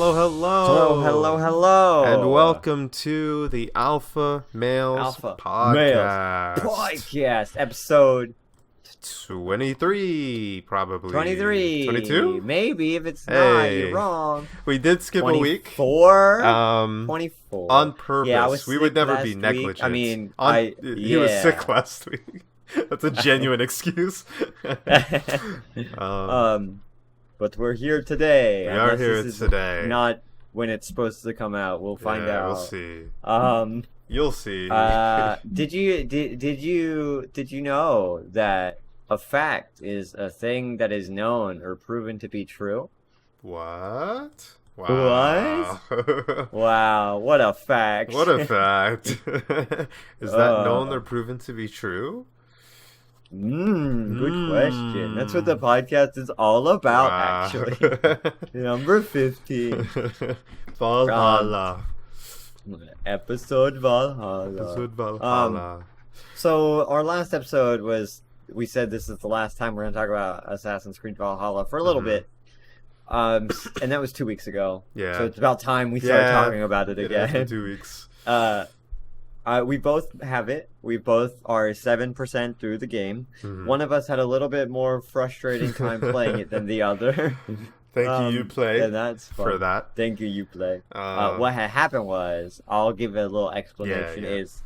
Hello, Hello, hello, hello. And welcome to the Alpha Males Podcast. Podcast, episode 23, probably. 23. 22? Maybe, if it's not, you're wrong. We did skip a week. 24? 24. On purpose. Yeah, I was we would never be week. negligent. I mean, he was sick last week. That's a genuine excuse. But we're here today. We are here today. Not when it's supposed to come out. We'll find out. We'll see. You'll see. Did you know that a fact is a thing that is known or proven to be true? What? Wow. What? Wow, what a fact. What a fact. Is that known or proven to be true? Good question. That's what the podcast is all about, actually. Number 50. Valhalla. Episode Valhalla. So our last episode was, we said this is the last time we're going to talk about Assassin's Creed Valhalla for a little bit. And that was 2 weeks ago. Yeah. So it's about time we start talking about it again. After 2 weeks. We both have it. We both are 7% through the game. One of us had a little bit more frustrating time playing it than the other. Thank you, Uplay, and that's fun. for that. Thank you, Uplay. What had happened was, I'll give it a little explanation, is...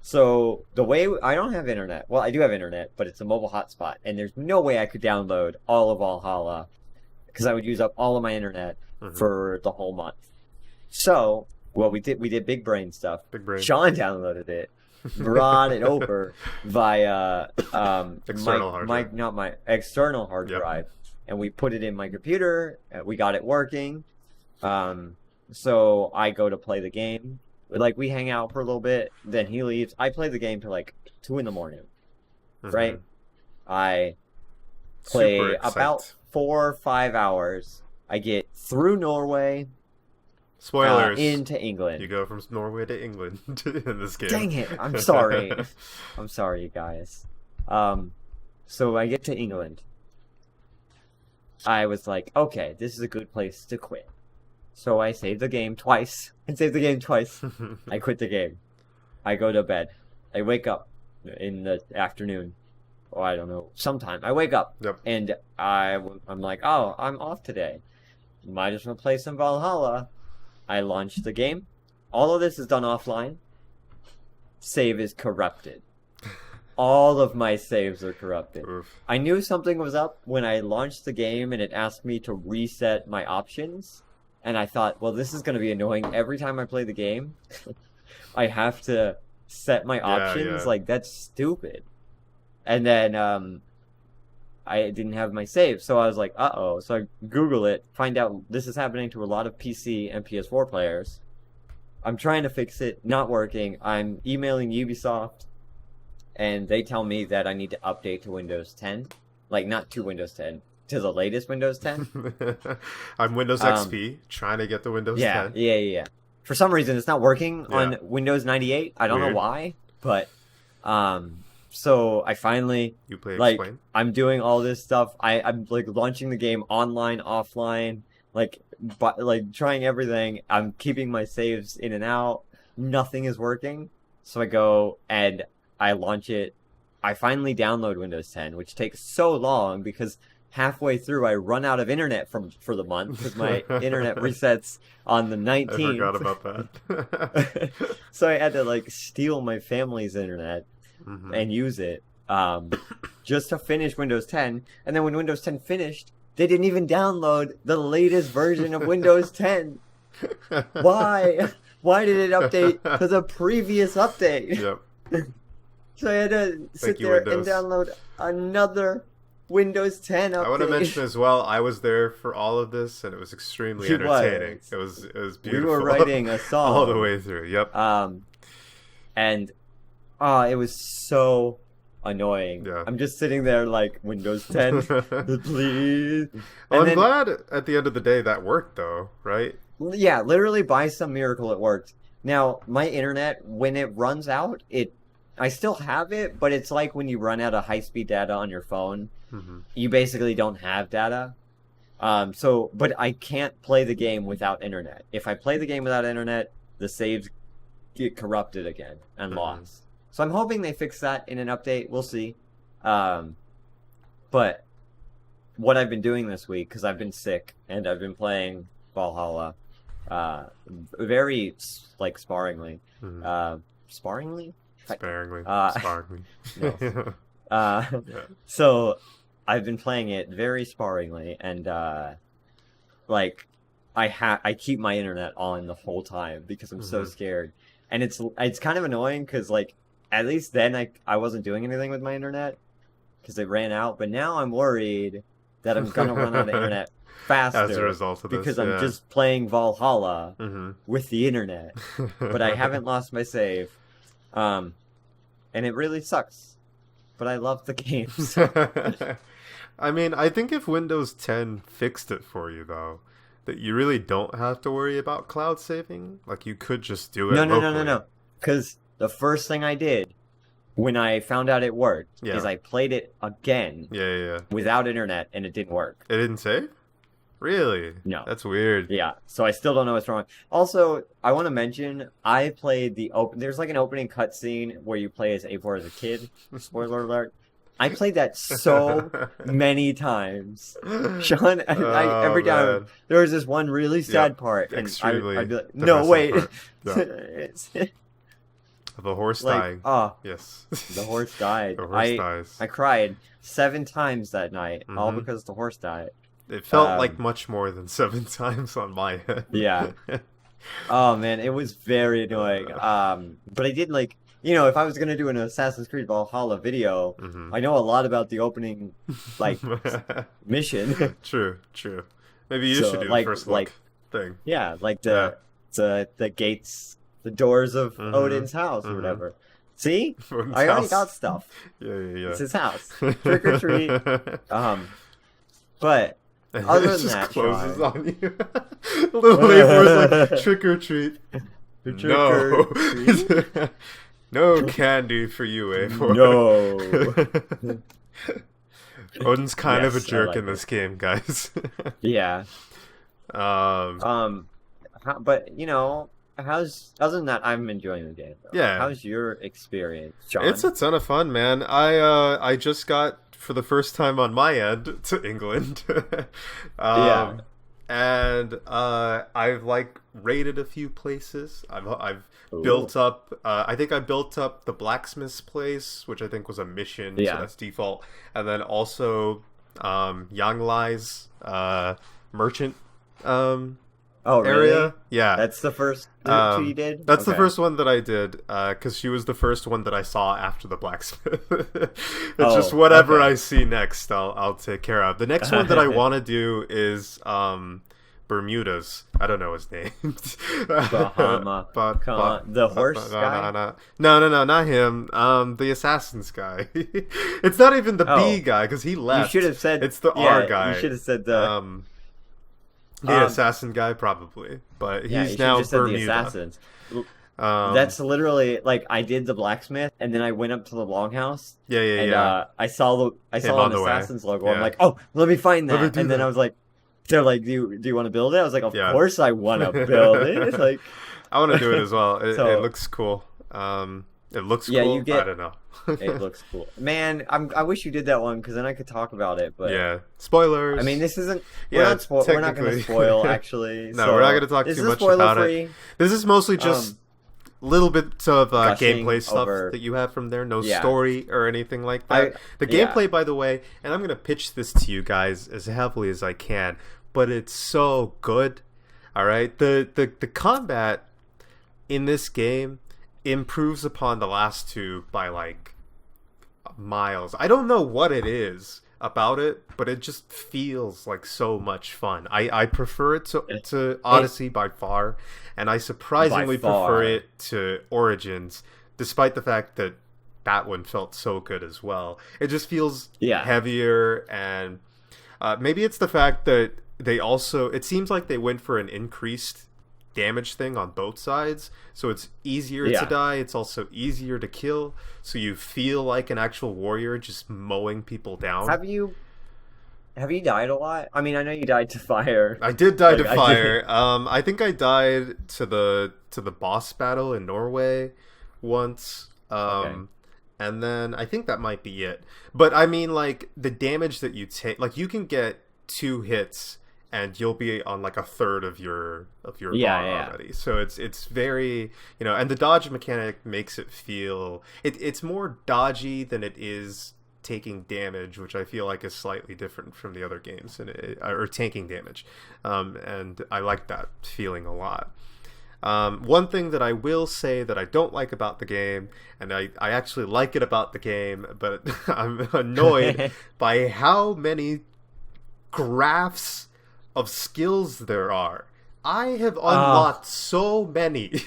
So, the way... I don't have internet. Well, I do have internet, but it's a mobile hotspot. And there's no way I could download all of Valhalla, because I would use up all of my internet for the whole month. So... Well, we did big brain stuff. Big brain. Sean downloaded it, brought it over via external hard drive. Not my external hard drive, and we put it in my computer. We got it working. So I go to play the game. We hang out for a little bit, then he leaves. I play the game till 2 a.m. Right? I play about 4 or 5 hours. I get through Norway. Spoilers. Into England. You go from Norway to England in this game. Dang it! I'm sorry. I'm sorry, you guys. So I get to England. I was like, okay, this is a good place to quit. So I saved the game twice. I quit the game. I go to bed. I wake up in the afternoon. Oh, I don't know. Sometime. I wake up. Yep. And I'm like, oh, I'm off today. Might as well play some Valhalla. I launched the game. All of this is done offline. Save is corrupted. All of my saves are corrupted. Oof. I knew something was up when I launched the game and it asked me to reset my options. And I thought, well, this is going to be annoying. Every time I play the game, I have to set my options. Yeah. That's stupid. And then I didn't have my save, so I was like, uh-oh. So I Google it, find out this is happening to a lot of PC and PS4 players. I'm trying to fix it, not working. I'm emailing Ubisoft, and they tell me that I need to update to Windows 10. Not to Windows 10, to the latest Windows 10. I'm Windows XP, trying to get the Windows 10. Yeah. For some reason, it's not working on Windows 98. I don't know why, but... So I finally, I'm doing all this stuff. I'm launching the game online, offline, trying everything. I'm keeping my saves in and out. Nothing is working. So I go and I launch it. I finally download Windows 10, which takes so long because halfway through I run out of internet for the month because my internet resets on the 19th. I forgot about that. So I had to steal my family's internet. And use it just to finish Windows 10. And then when Windows 10 finished, they didn't even download the latest version of Windows 10. Why? Why did it update to the previous update? Yep. So I had to sit there and download another Windows 10 update. I want to mention as well, I was there for all of this, and it was extremely entertaining. It was beautiful. We were writing a song all the way through. Yep. And it was so annoying. Yeah. I'm just sitting there Windows 10, please. Well, I'm glad at the end of the day that worked, though, right? Yeah, literally by some miracle it worked. Now, my internet, when it runs out, I still have it, but it's like when you run out of high-speed data on your phone, you basically don't have data. But I can't play the game without internet. If I play the game without internet, the saves get corrupted again and lost. So I'm hoping they fix that in an update. We'll see. But what I've been doing this week, because I've been sick and I've been playing Valhalla, very like sparingly. Sparingly? Sparingly. Sparingly. No. So I've been playing it very sparingly, and like I keep my internet on the whole time because I'm so scared, and it's kind of annoying because like at least then I wasn't doing anything with my internet because it ran out, but now I'm worried that I'm gonna run out of internet faster as a result of this, because I'm just playing Valhalla with the internet, but I haven't lost my save, and it really sucks. But I love the game. So. I mean, I think if Windows 10 fixed it for you, though, that you really don't have to worry about cloud saving. Like, you could just do it locally. No. Because the first thing I did when I found out it worked is I played it again without internet, and it didn't work. It didn't save? Really? No. That's weird. Yeah, so I still don't know what's wrong. Also, I want to mention, I played there's like an opening cutscene where you play as Eivor as a kid. Spoiler alert. I played that so many times. Sean, every time there was this one really sad part, and I'd be like, no, wait. The horse dying. Oh, yes. The horse died. The horse dies. I cried 7 times that night, all because the horse died. It felt like much more than 7 times on my head. Yeah. Oh, man, it was very annoying. But I did, like, if I was going to do an Assassin's Creed Valhalla video, I know a lot about the opening, like, mission. True. Maybe you should do the first look thing. Yeah, like the gates, the doors of Odin's house or whatever. See? I already got stuff. Yeah. It's his house. Trick or treat. But... other than that, closes Sean. On you. Little Leivor's like, trick or treat. No. No candy for you, Eivor. No. Odin's kind of a jerk in this game, guys. Yeah. But other than that, I'm enjoying the game. Though. Yeah. How's your experience, John? It's a ton of fun, man. I just got, for the first time on my end, to England. And I've like raided a few places. I've built up. I think I built up the blacksmith's place, which I think was a mission, so that's default. And then also Yang Lai's merchant area. Really? Yeah, that's the first two you did. That's the first one that I did, because she was the first one that I saw after the blacksmith. It's just whatever I see next, I'll take care of. The next one that I want to do is Bermuda's. I don't know his name. Bahama. The horse guy? No, not him. The assassin's guy. It's not even the B guy, because he left. You should have said... It's the R guy. You should have said the... the assassin guy, probably, but he's now Bermuda. The assassins. That's literally like I did the blacksmith, and then I went up to the longhouse. Yeah. I saw an assassin's logo. Yeah. I'm like, oh, let me find that. And then I was like, they're like, do you want to build it? I was like, of course I want to build it. Like, I want to do it as well. It looks cool. It looks cool. I don't know. It looks cool, man. I wish you did that one because then I could talk about it. But spoilers. I mean, this isn't. We're not going to spoil. Actually, no, we're not going to talk too much about it. This is mostly just little bits of gameplay stuff that you have from there. No story or anything like that. The gameplay, by the way, and I'm going to pitch this to you guys as heavily as I can, but it's so good. All right, the combat in this game improves upon the last two by like miles. I don't know what it is about it, but it just feels like so much fun. I prefer it to Odyssey by far, and I surprisingly prefer it to Origins, despite the fact that that one felt so good as well. It just feels heavier, and maybe it's the fact that it seems like they went for an increased damage thing on both sides, so it's easier to die, it's also easier to kill, so you feel like an actual warrior just mowing people down. have you died a lot? I mean, I know you died to fire. I did die to fire. I think I died to the boss battle in Norway once. And then I think that might be it. But I mean, like, the damage that you take, like, you can get 2 hits and you'll be on like a third of your bar already. So it's very, you know, and the dodge mechanic makes it feel it's more dodgy than it is taking damage, which I feel like is slightly different from the other games, or tanking damage. And I like that feeling a lot. One thing that I will say that I don't like about the game, and I actually like it about the game, but I'm annoyed by how many graphs of skills there are. I have unlocked so many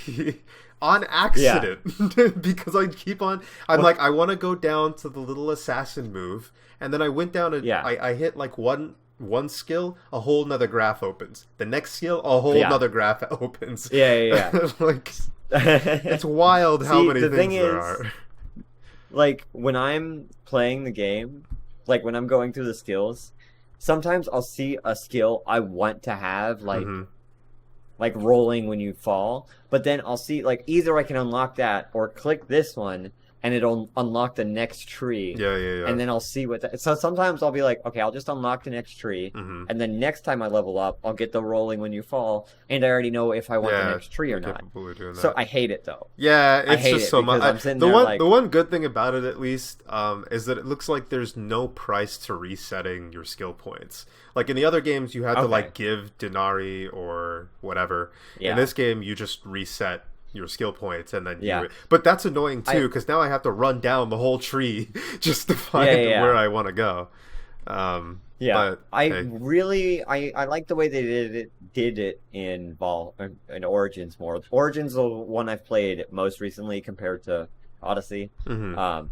on accident because I keep on. Like, I want to go down to the little assassin move, and then I went down and I hit like one skill, a whole nother graph opens. The next skill, a whole nother graph opens. Like, it's wild how many things there are. Like, when I'm playing the game, like when I'm going through the skills, sometimes I'll see a skill I want to have, like like rolling when you fall, but then I'll see, like, either I can unlock that or click this one and it'll unlock the next tree. And then I'll see what that... So sometimes I'll be like, okay, I'll just unlock the next tree, and then next time I level up, I'll get the rolling when you fall, and I already know if I want the next tree or not. So I hate it, though. Yeah, it's just so much. The one good thing about it, at least, is that it looks like there's no price to resetting your skill points. Like, in the other games, you had to, like, give denarii or whatever. In this game, you just reset your skill points, and then but that's annoying too, because now I have to run down the whole tree just to find where I want to go. But, I like the way they did it in Origins more. Origins is the one I've played most recently compared to Odyssey. But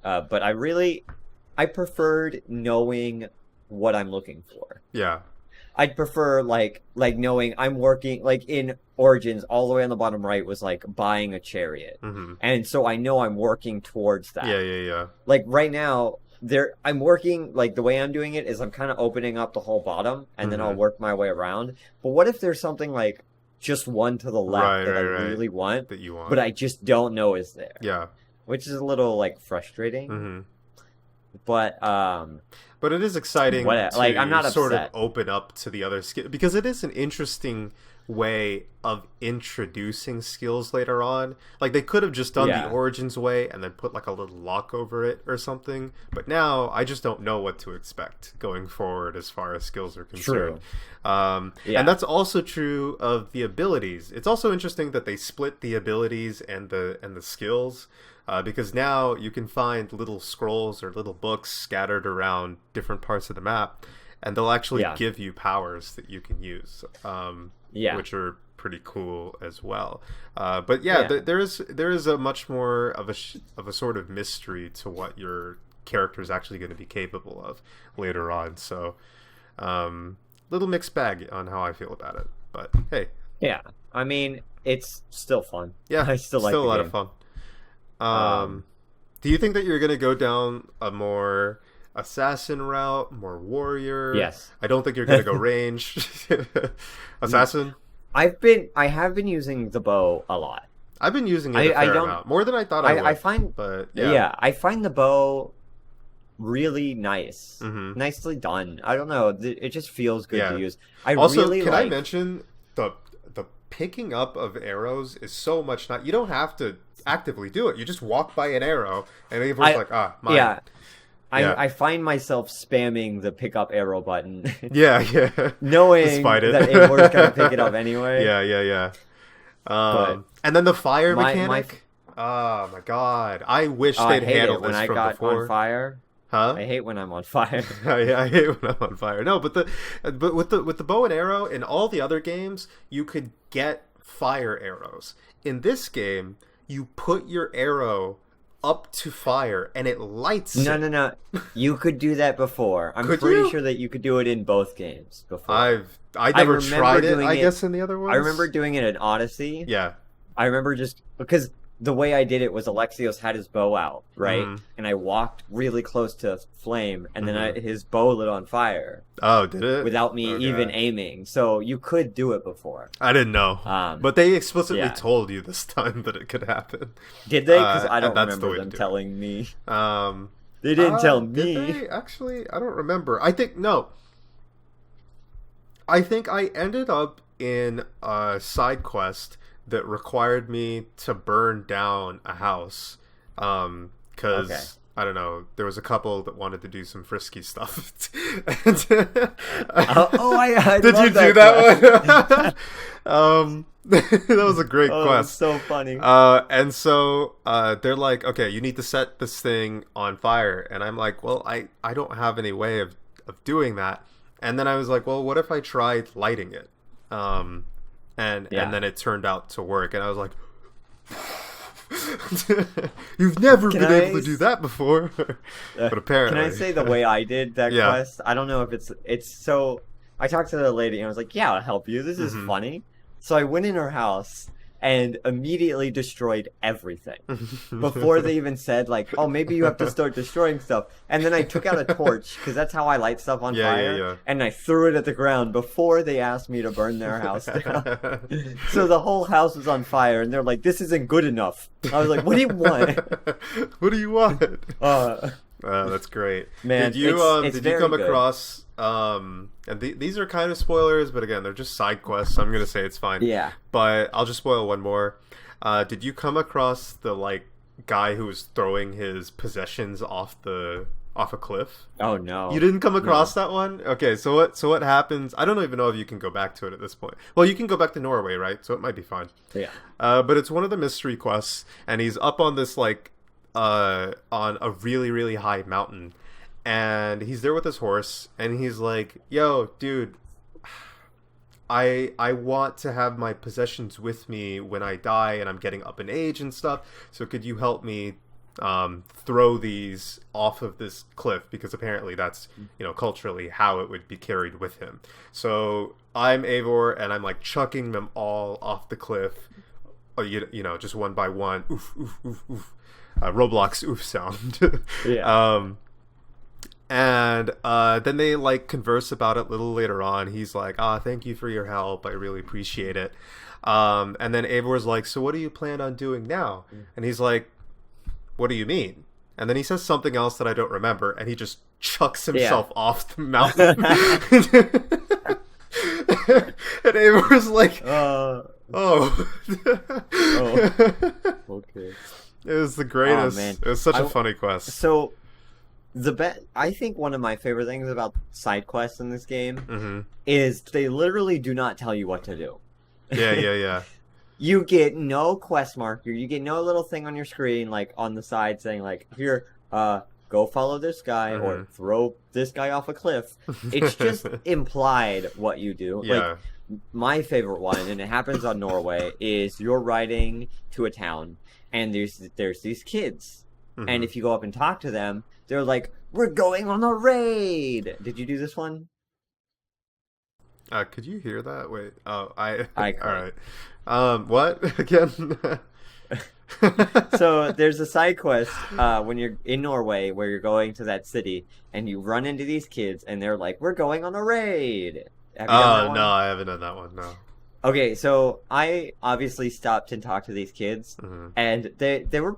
I preferred knowing what I'm looking for. I'd prefer like knowing I'm working, like in Origins, all the way on the bottom right was like buying a chariot, and so I know I'm working towards that. Like right now, I'm working, like the way I'm doing it is I'm kind of opening up the whole bottom, and then I'll work my way around. But what if there's something like just one to the left that I really want, that you want, but I just don't know is there? Which is a little like frustrating. But it is exciting to I'm not sort upset. of open up to the other skills, because it is an interesting way of introducing skills later on. Like, they could have just done the Origins way and then put like a little lock over it or something, but now I just don't know what to expect going forward as far as skills are concerned. And that's also true of the abilities. It's also interesting that they split the abilities and the skills. Because now you can find little scrolls or little books scattered around different parts of the map, and they'll actually give you powers that you can use, which are pretty cool as well. But there is a much more of a sort of mystery to what your character is actually going to be capable of later on. So, little mixed bag on how I feel about it. But hey, I mean, it's still fun. I still like the game. A lot of fun. Do you think that you're going to go down a more assassin route, more warrior? Yes. I don't think you're going to go range. Assassin? I have been using the bow a lot. I've been using it a fair amount. More than I thought I would. I find the bow really nice. Nicely done. I don't know. It just feels good to use. I mention the picking up of arrows is so much you don't have to actively do it. You just walk by an arrow and everyone's like, mine. I find myself spamming the pick up arrow button. Knowing that it was going to pick it up anyway. And then the fire mechanic. Oh my god. I wish they'd handled this from before. On fire. Huh? I hate when I'm on fire. I hate when I'm on fire. No, but with the bow and arrow in all the other games, you could get fire arrows. In this game, you put your arrow up to fire and it lights. No. You could do that before. I'm pretty sure that you could do it in both games before. I never tried it. I guess in the other ones. I remember doing it in Odyssey. Yeah. I remember just because the way I did it was Alexios had his bow out, right? And I walked really close to flame, and then his bow lit on fire. Oh, did it? Without me even aiming. So you could do it before. I didn't know. But they explicitly told you this time that it could happen. Did they? Because I don't remember them telling me. They didn't tell me. Did they? Actually, I don't remember. I think I ended up in a side quest that required me to burn down a house because I don't know, there was a couple that wanted to do some frisky stuff. I did you do that one? That was a great quest. So funny. And so they're like, okay, you need to set this thing on fire, and I'm like, well, I don't have any way of doing that. And then I was like, well, what if I tried lighting it? And then it turned out to work, and I was like, you've never been able to do that before. But apparently. Can I say the way I did that quest? I don't know if it's so... I talked to the lady, and I was like, yeah, I'll help you. This is funny. So I went in her house and immediately destroyed everything before they even said, like, oh, maybe you have to start destroying stuff. And then I took out a torch, because that's how I light stuff on fire, and I threw it at the ground before they asked me to burn their house down. So the whole house was on fire, and they're like, this isn't good enough. I was like, what do you want? What do you want? That's great. Man, did you come across... and these are kind of spoilers, but again, they're just side quests, so I'm gonna say it's fine. Yeah. But I'll just spoil one more. Did you come across the guy who was throwing his possessions off a cliff? Oh no. You didn't come across that one? Okay, so what happens? I don't even know if you can go back to it at this point. Well, you can go back to Norway, right? So it might be fine. Yeah. But it's one of the mystery quests, and he's up on this on a really, really high mountain. And he's there with his horse, and he's like, yo, dude, I want to have my possessions with me when I die, and I'm getting up in age and stuff, so could you help me throw these off of this cliff? Because apparently that's, culturally how it would be carried with him. So I'm Eivor, and I'm like chucking them all off the cliff, just one by one. Oof, oof, oof, oof. Roblox oof sound. Yeah. And then they converse about it a little later on. He's like, thank you for your help. I really appreciate it. And then Eivor's like, so what do you plan on doing now? And he's like, what do you mean? And then he says something else that I don't remember, and he just chucks himself off the mountain. And Eivor's like, okay. It was the greatest. Oh, man. It was such a funny quest. So... I think one of my favorite things about side quests in this game is they literally do not tell you what to do. Yeah. You get no quest marker. You get no little thing on your screen, on the side saying, here, go follow this guy or throw this guy off a cliff. It's just implied what you do. Yeah. My favorite one, and it happens on Norway, is you're riding to a town, and there's these kids. And if you go up and talk to them, they're like, we're going on a raid. Did you do this one? Could you hear that? Wait. Oh, I could. All right. What? Again? So there's a side quest when you're in Norway where you're going to that city and you run into these kids and they're like, we're going on a raid. Have you done that one? No, I haven't done that one, no. Okay, so I obviously stopped and talked to these kids, and they were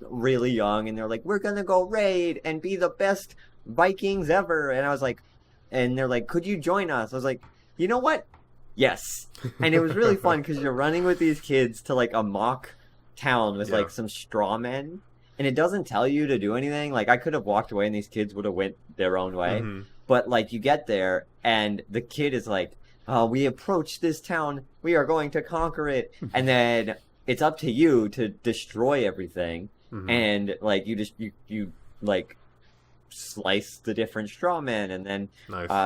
really young, and they're like, we're gonna go raid and be the best Vikings ever. And I was like, and they're like, could you join us? I was like, you know what? Yes. And it was really fun because you're running with these kids to a mock town with some straw men, and it doesn't tell you to do anything. I could have walked away and these kids would have went their own way, but you get there and the kid is like, we approach this town, we are going to conquer it, and then it's up to you to destroy everything, and you slice the different straw men, and then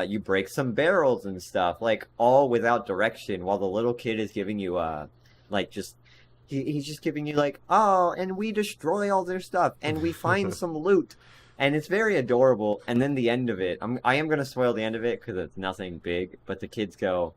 you break some barrels and stuff, all without direction, while the little kid is giving you he's just giving you and we destroy all their stuff, and we find some loot. And it's very adorable. And then the end of it, I am going to spoil the end of it because it's nothing big. But the kids go,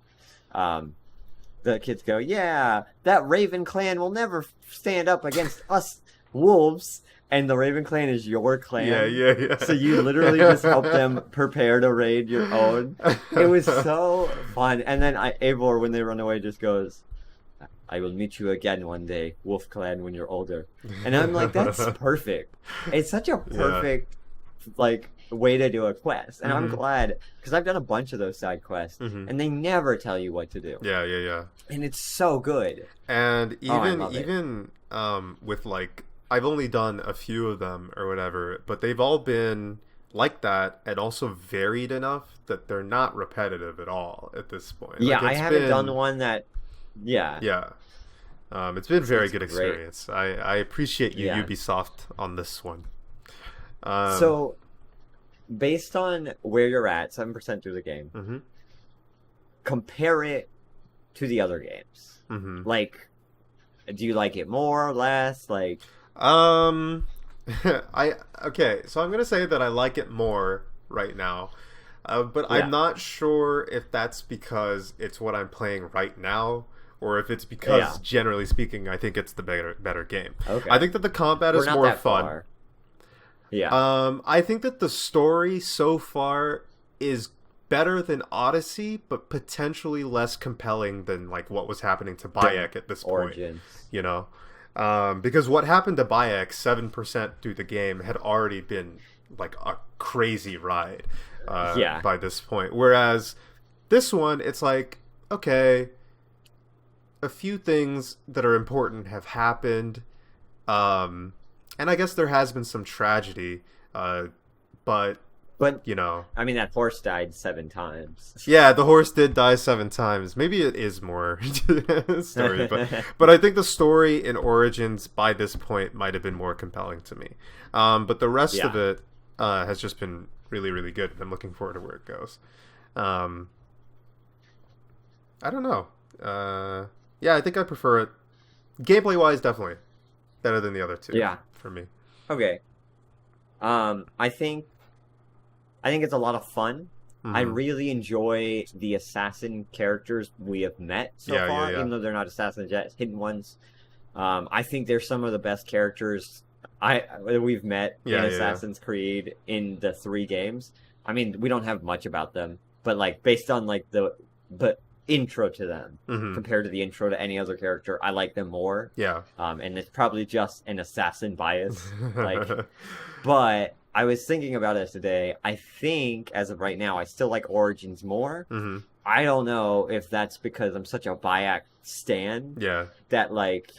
the kids go, yeah, that Raven clan will never stand up against us wolves. And the Raven clan is your clan. Yeah. So you literally just help them prepare to raid your own. It was so fun. And then Eivor, when they run away, just goes, I will meet you again one day, Wolf Clan, when you're older. And I'm like, that's perfect. It's such a perfect, like, way to do a quest. And I'm glad, because I've done a bunch of those side quests, and they never tell you what to do. Yeah. And it's so good. And even with, like, I've only done a few of them or whatever, but they've all been like that and also varied enough that they're not repetitive at all at this point. Yeah, like, I haven't done one that... Yeah. It's been a very good experience. I appreciate you, Ubisoft, on this one. So, based on where you're at, 7% through the game, compare it to the other games. Like, do you like it more or less? Like... Okay, so I'm gonna say that I like it more right now, but I'm not sure if that's because it's what I'm playing right now, or if it's because, generally speaking, I think it's the better game. Okay. I think that the combat is more fun. Far. Yeah. I think that the story so far is better than Odyssey, but potentially less compelling than like what was happening to Bayek at this point. You know. Because what happened to Bayek 7% through the game had already been like a crazy ride by this point. Whereas this one, it's like, okay, a few things that are important have happened. And I guess there has been some tragedy, but you know, I mean, that horse died 7 times. Yeah, the horse did die 7 times. Maybe it is more story, but I think the story in Origins by this point might have been more compelling to me. But the rest of it has just been really, really good, and I'm looking forward to where it goes. I don't know. I think I prefer it. Gameplay wise, definitely better than the other two. Yeah, for me. Okay. I think it's a lot of fun. I really enjoy the assassin characters we have met so far, even though they're not assassins yet, hidden ones. I think they're some of the best characters we've met in Assassin's Creed in the 3 games. I mean, we don't have much about them, but like based on like the intro to them compared to the intro to any other character, I like them more. Yeah. And it's probably just an assassin bias, but I was thinking about it today. I think, as of right now, I still like Origins more. I don't know if that's because I'm such a Bayek stan. Yeah. That, like...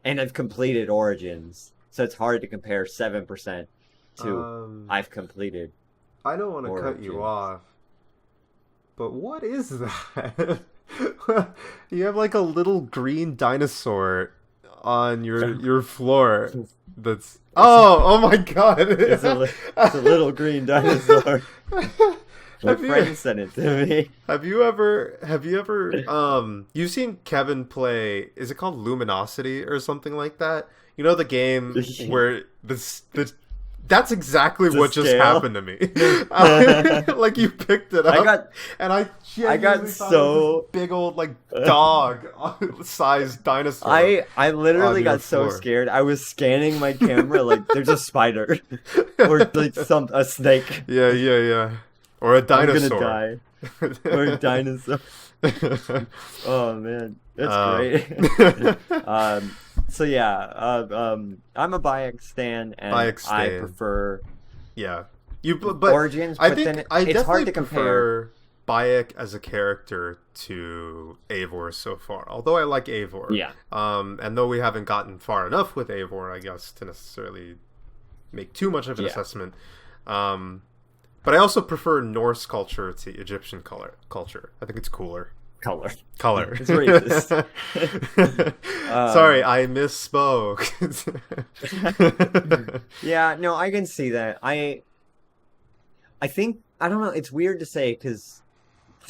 And I've completed Origins. So it's hard to compare 7% to I've completed I don't want to cut you off. But what is that? You have, like, a little green dinosaur on your floor. That's... Oh my god! It's a little green dinosaur. My friend sent it to me. Have you ever you've seen Kevin play, is it called Luminosity or something like that? You know the game where that's exactly what just happened to me. Like you picked it up, I got so big old like dog sized dinosaur. I literally got so scared. I was scanning my camera like there's a spider or like a snake. Yeah. Or a dinosaur. I'm gonna die. Or a dinosaur. Oh man, that's great. So yeah, I'm a Bayek stan, and I prefer but Origins. I but think then I it's definitely hard to compare Bayek as a character to Eivor so far. Although I like Eivor, and though we haven't gotten far enough with Eivor, I guess, to necessarily make too much of an assessment. But I also prefer Norse culture to Egyptian culture. I think it's cooler. Color. It's racist. Sorry, I misspoke. Yeah, no, I can see that. I think, I don't know, it's weird to say because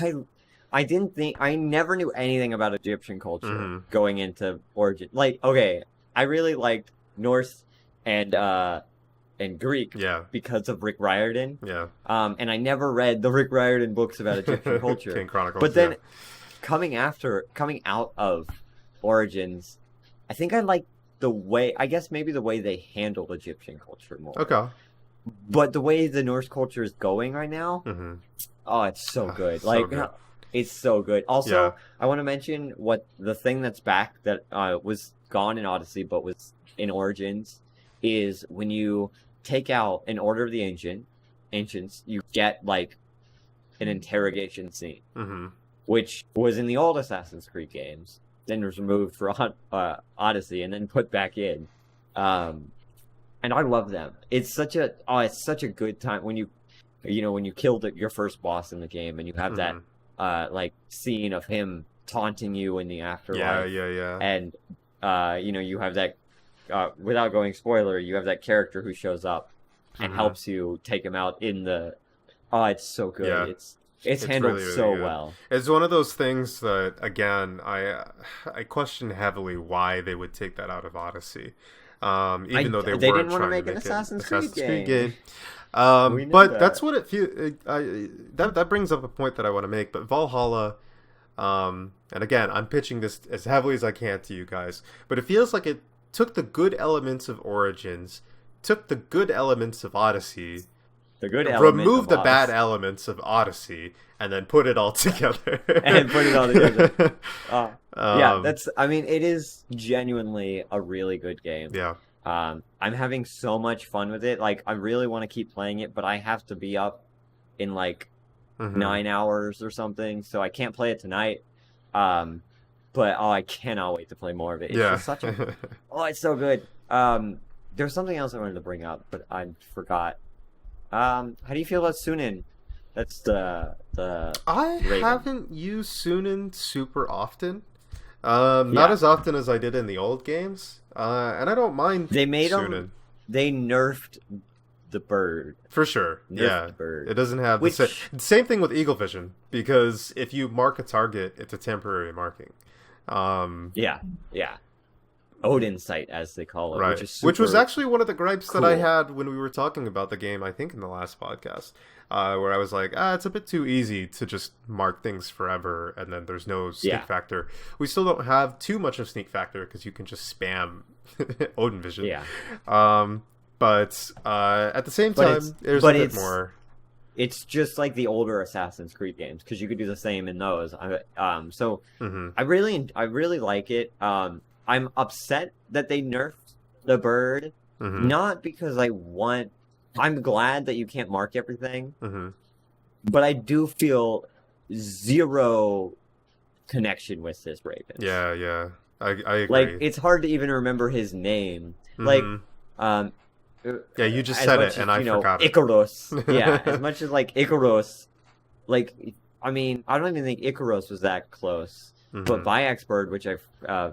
I never knew anything about Egyptian culture going into Origin. Like, okay, I really liked Norse and Greek because of Rick Riordan. Yeah. And I never read the Rick Riordan books about Egyptian culture. King Chronicles. But then coming out of Origins, I think I like the way they handle Egyptian culture more. Okay. But the way the Norse culture is going right now, oh, it's so good. Good. It's so good. Also, I want to mention the thing that's back that was gone in Odyssey but was in Origins is when you take out an Order of the Ancients, you get like an interrogation scene, which was in the old Assassin's Creed games, then was removed for Odyssey and then put back in. And I love them. It's such a good time when you killed your first boss in the game and you have that like scene of him taunting you in the afterlife. Yeah. And you have that without going spoiler, you have that character who shows up and helps you take him out in the. Oh, it's so good. Yeah. It's handled really, really so good. Well. It's one of those things that again I question heavily why they would take that out of Odyssey. Even though they didn't want to make an Assassin's Creed game. But that's what it feels. That brings up a point that I want to make. But Valhalla, and again, I'm pitching this as heavily as I can to you guys. But it feels like it took the good elements of Origins, took the good elements of Odyssey, removed the bad elements of Odyssey, and then put it all together. Yeah, it is genuinely a really good game. Yeah. I'm having so much fun with it. Like, I really want to keep playing it, but I have to be up in like 9 hours or something, so I can't play it tonight. But I cannot wait to play more of it. It's just such a it's so good. There's something else I wanted to bring up, but I forgot. How do you feel about Sunin? That's the I Raven. Haven't used Sunin super often. Not as often as I did in the old games. And I don't mind Sunin. They nerfed the bird. For sure. The bird. It doesn't have the same thing with Eagle Vision, because if you mark a target, it's a temporary marking. Yeah. Odin sight, as they call it, right. Which was actually one of the gripes that I had when we were talking about the game, I think in the last podcast, where I was like, it's a bit too easy to just mark things forever, and then there's no sneak factor. We still don't have too much of sneak factor, because you can just spam Odin Vision. Yeah. But at the same time, there's a bit more. It's just like the older Assassin's Creed games, because you could do the same in those. So I really like it. I'm upset that they nerfed the bird, not because I'm glad that you can't mark everything, but I do feel zero connection with this Raven. Yeah, I agree. Like, it's hard to even remember his name. Like, you just said it, and I forgot it. Icarus. Yeah, as much as like Icarus, like, I mean, I don't even think Icarus was that close. But Bayak's bird, which I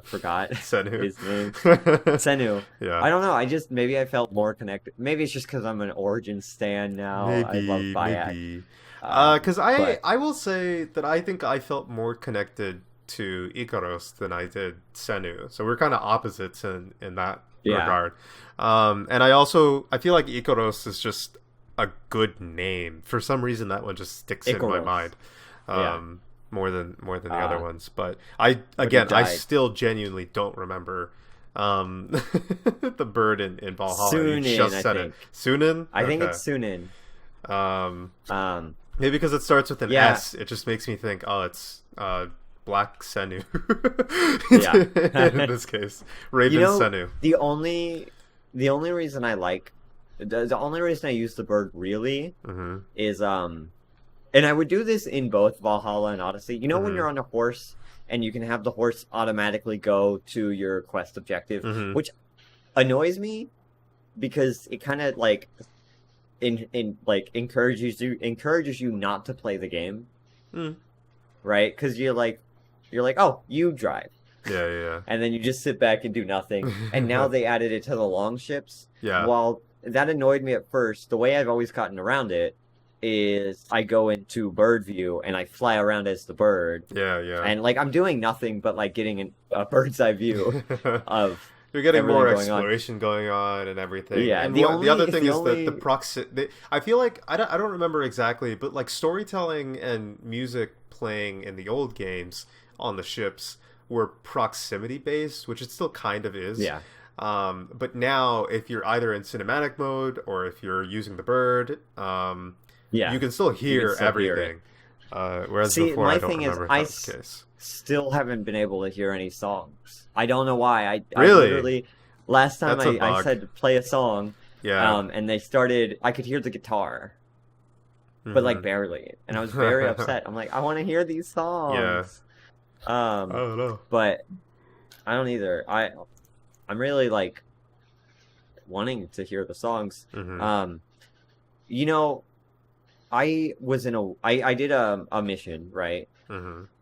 forgot Senu. his name, Senu. Yeah. I don't know. Maybe I felt more connected. Maybe it's just because I'm an Origin stan now. I love Bayak. Because I will say that I think I felt more connected to Icarus than I did Senu. So we're kind of opposites in that regard. And I feel like Icarus is just a good name. For some reason, that one just sticks in my mind. More than the other ones, but I still genuinely don't remember the bird in Valhalla. Sunin, you just said it. Sunin? I think it's Sunin. Maybe because it starts with an S, it just makes me think, it's Black Senu. In this case, Raven Senu. The only reason I use the bird really is and I would do this in both Valhalla and Odyssey. You know when you're on a horse and you can have the horse automatically go to your quest objective, which annoys me because it kind of like encourages you not to play the game, right? Because you're like, oh, you drive, and then you just sit back and do nothing. And now they added it to the long ships. Yeah. While that annoyed me at first, the way I've always gotten around it is I go into bird view and I fly around as the bird. Yeah. And like I'm doing nothing but like getting a bird's eye view of. You're getting more exploration going on and everything. Yeah. And the other thing is the proximity. I feel like I don't remember exactly, but like storytelling and music playing in the old games, on the ships were proximity based, which it still kind of is. Yeah. But now, if you're either in cinematic mode or if you're using the bird, you can still hear everything. Whereas before, I don't remember if that was the case. Still haven't been able to hear any songs. I don't know why. I literally last time I said play a song, and they started. I could hear the guitar, but like barely, and I was very upset. I'm like, I want to hear these songs. I don't know, but I don't either. I'm really like wanting to hear the songs. You know, I did a mission, right?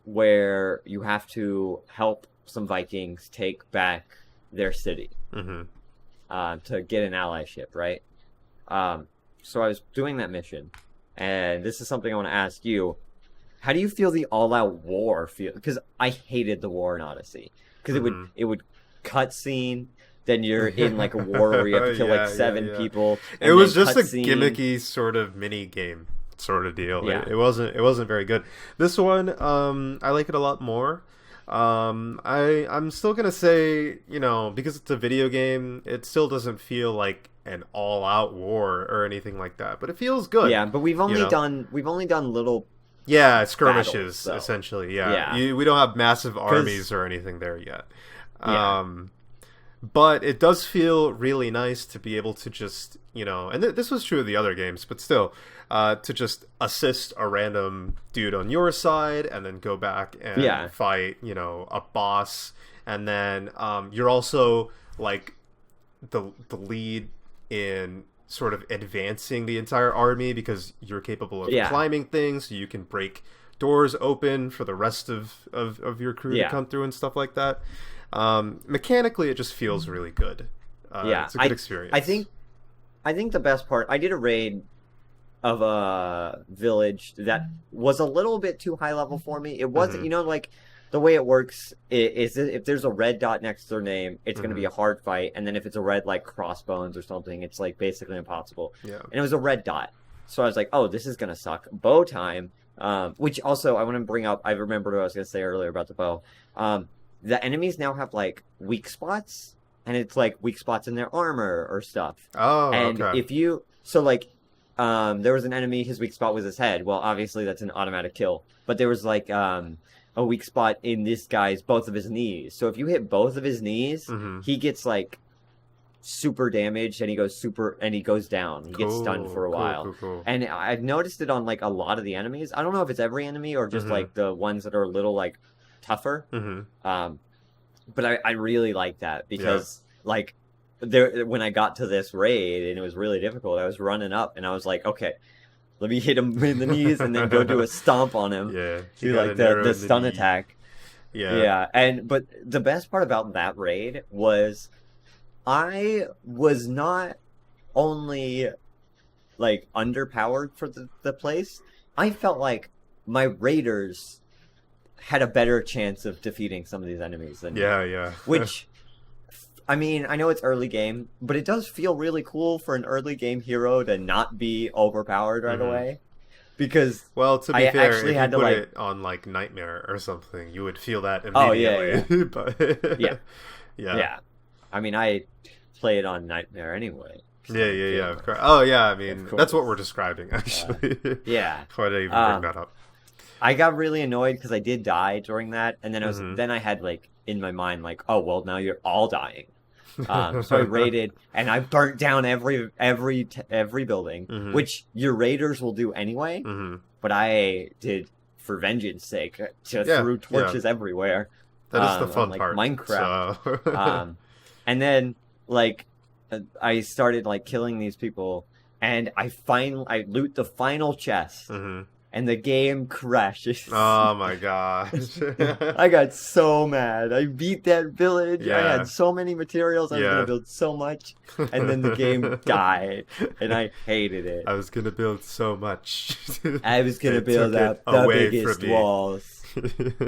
Where you have to help some Vikings take back their city to get an allyship, right? So I was doing that mission, and this is something I want to ask you. How do you feel the all-out war feel? Because I hated the war in Odyssey. Because it would cutscene, then you're in like a war where you have to kill like 7 people. It was just a gimmicky sort of mini game sort of deal. It wasn't very good. This one, I like it a lot more. I'm still gonna say, because it's a video game, it still doesn't feel like an all-out war or anything like that, but it feels good. Yeah, but we've only done little skirmishes battles, essentially. We don't have massive armies or anything there yet. But it does feel really nice to be able to just, and this was true of the other games, but still, to just assist a random dude on your side and then go back and fight, a boss. And then you're also like the lead in sort of advancing the entire army because you're capable of climbing things, so you can break doors open for the rest of your crew to come through and stuff like that. Mechanically, it just feels really good. It's a good experience. I think the best part, I did a raid of a village that was a little bit too high level for me. It wasn't, like the way it works is if there's a red dot next to their name, it's going to be a hard fight. And then if it's a red like crossbones or something, it's like basically impossible. Yeah. And it was a red dot. So I was like, oh, this is going to suck. Bow time, which also I want to bring up. I remembered what I was going to say earlier about the bow. The enemies now have like weak spots, and it's like weak spots in their armor or stuff. Oh, and okay. if you there was an enemy, his weak spot was his head. Well, obviously that's an automatic kill. But there was like a weak spot in this guy's both of his knees. So if you hit both of his knees, he gets like super damaged and he goes down. He gets stunned for a while. Cool. And I've noticed it on like a lot of the enemies. I don't know if it's every enemy or just like the ones that are a little like tougher. But I really like that because like when I got to this raid and it was really difficult, I was running up and I was like, okay, let me hit him in the knees and then go do a stomp on him. Do like the stun attack. But the best part about that raid was I was not only like underpowered for the place, I felt like my raiders had a better chance of defeating some of these enemies than me. Which, I mean, I know it's early game, but it does feel really cool for an early game hero to not be overpowered right away. Because to be fair, if you put it on like Nightmare or something, you would feel that immediately. But I mean, I play it on Nightmare anyway. So of course. Oh yeah, I mean that's what we're describing actually. Why did I even bring that up? I got really annoyed because I did die during that, and then then I had like in my mind like, oh well, now you're all dying. So I raided and I burnt down every building, which your raiders will do anyway. But I did for vengeance sake. Threw torches everywhere. That is the fun like part. Minecraft. So. And then like I started like killing these people, and I loot the final chest. And the game crashes. Oh my gosh. I got so mad. I beat that village. I had so many materials. I was going to build so much. And then the game died. And I hated it. I was going to build so much. I was going to build up the biggest walls.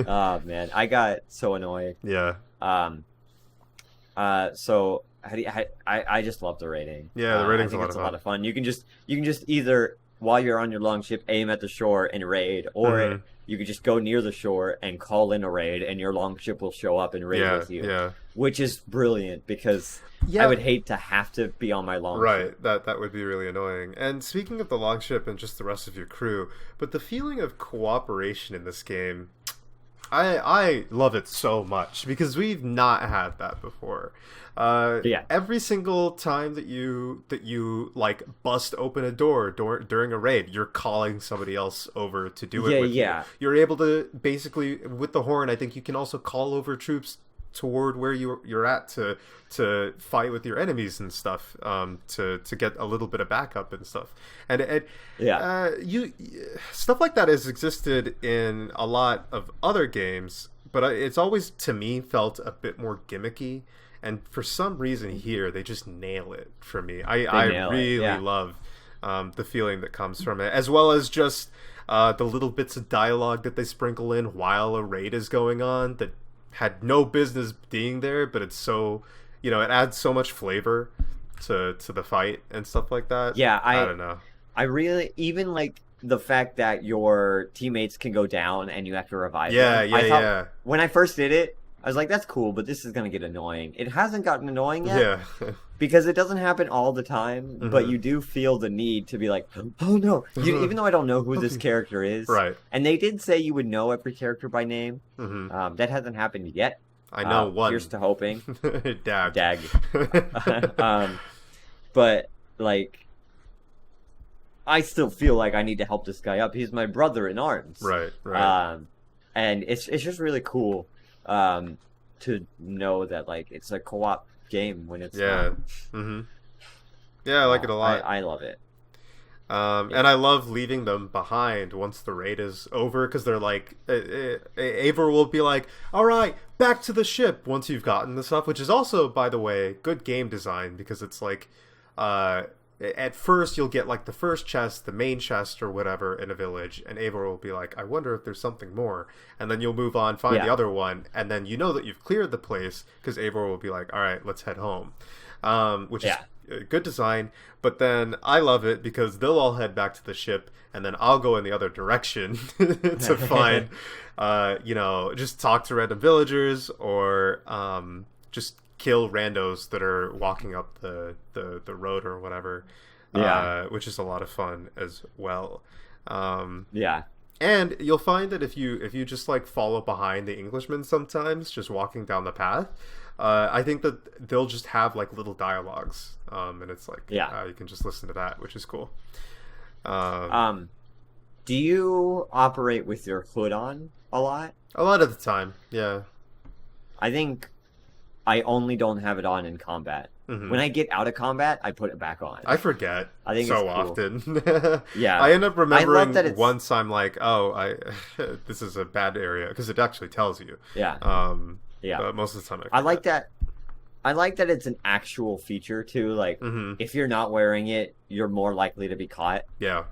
Oh, man. I got so annoyed. Yeah. So I just love the rating. Yeah, the rating's I think it's a lot of fun. You can just either while you're on your longship, aim at the shore and raid, or you could just go near the shore and call in a raid, and your longship will show up and raid with you. Yeah. Which is brilliant because I would hate to have to be on my longship. Right, that would be really annoying. And speaking of the longship and just the rest of your crew, but the feeling of cooperation in this game, I love it so much because we've not had that before. Every single time that you like bust open a door during a raid, you're calling somebody else over to do it with you. You're able to basically, with the horn, I think you can also call over troops toward where you're at to fight with your enemies and stuff, to get a little bit of backup and stuff. And stuff like that has existed in a lot of other games, but it's always, to me, felt a bit more gimmicky. And for some reason here, they just nail it for me. I really love the feeling that comes from it, as well as just the little bits of dialogue that they sprinkle in while a raid is going on that had no business being there, but it's so, it adds so much flavor to the fight and stuff like that. Yeah, I don't know. I really, even like the fact that your teammates can go down and you have to revive them. Yeah. When I first did it, I was like, that's cool, but this is going to get annoying. It hasn't gotten annoying yet. Yeah. Because it doesn't happen all the time, but you do feel the need to be like, oh no. Even though I don't know who this character is. Right. And they did say you would know every character by name. That hasn't happened yet. I know one. Here's to hoping. Dag. But, like, I still feel like I need to help this guy up. He's my brother in arms. Right. And it's just really cool. To know that like it's a co-op game when it's Yeah, I like it a lot. I love it. And I love leaving them behind once the raid is over, because they're like, Eivor will be like, all right, back to the ship once you've gotten the stuff, which is also, by the way, good game design, because it's like, at first you'll get like the first chest, the main chest or whatever in a village, and Eivor will be like, I wonder if there's something more, and then you'll move on, find the other one, and then you know that you've cleared the place because Eivor will be like, all right, let's head home, which is good design. But then I love it because they'll all head back to the ship, and then I'll go in the other direction to find just talk to random villagers, or just kill randos that are walking up the road or whatever, which is a lot of fun as well. And you'll find that if you just like follow behind the Englishmen sometimes, just walking down the path, I think that they'll just have like little dialogues, and it's like you can just listen to that, which is cool. Do you operate with your hood on a lot? A lot of the time, yeah. I think I only don't have it on in combat. When I get out of combat, I put it back on. I forget. I think so it's cool. Often. Yeah, I end up remembering once I'm like, oh, this is a bad area, because it actually tells you. Yeah. But most of the time, I like that. I like that it's an actual feature too. Like, if you're not wearing it, you're more likely to be caught. Yeah.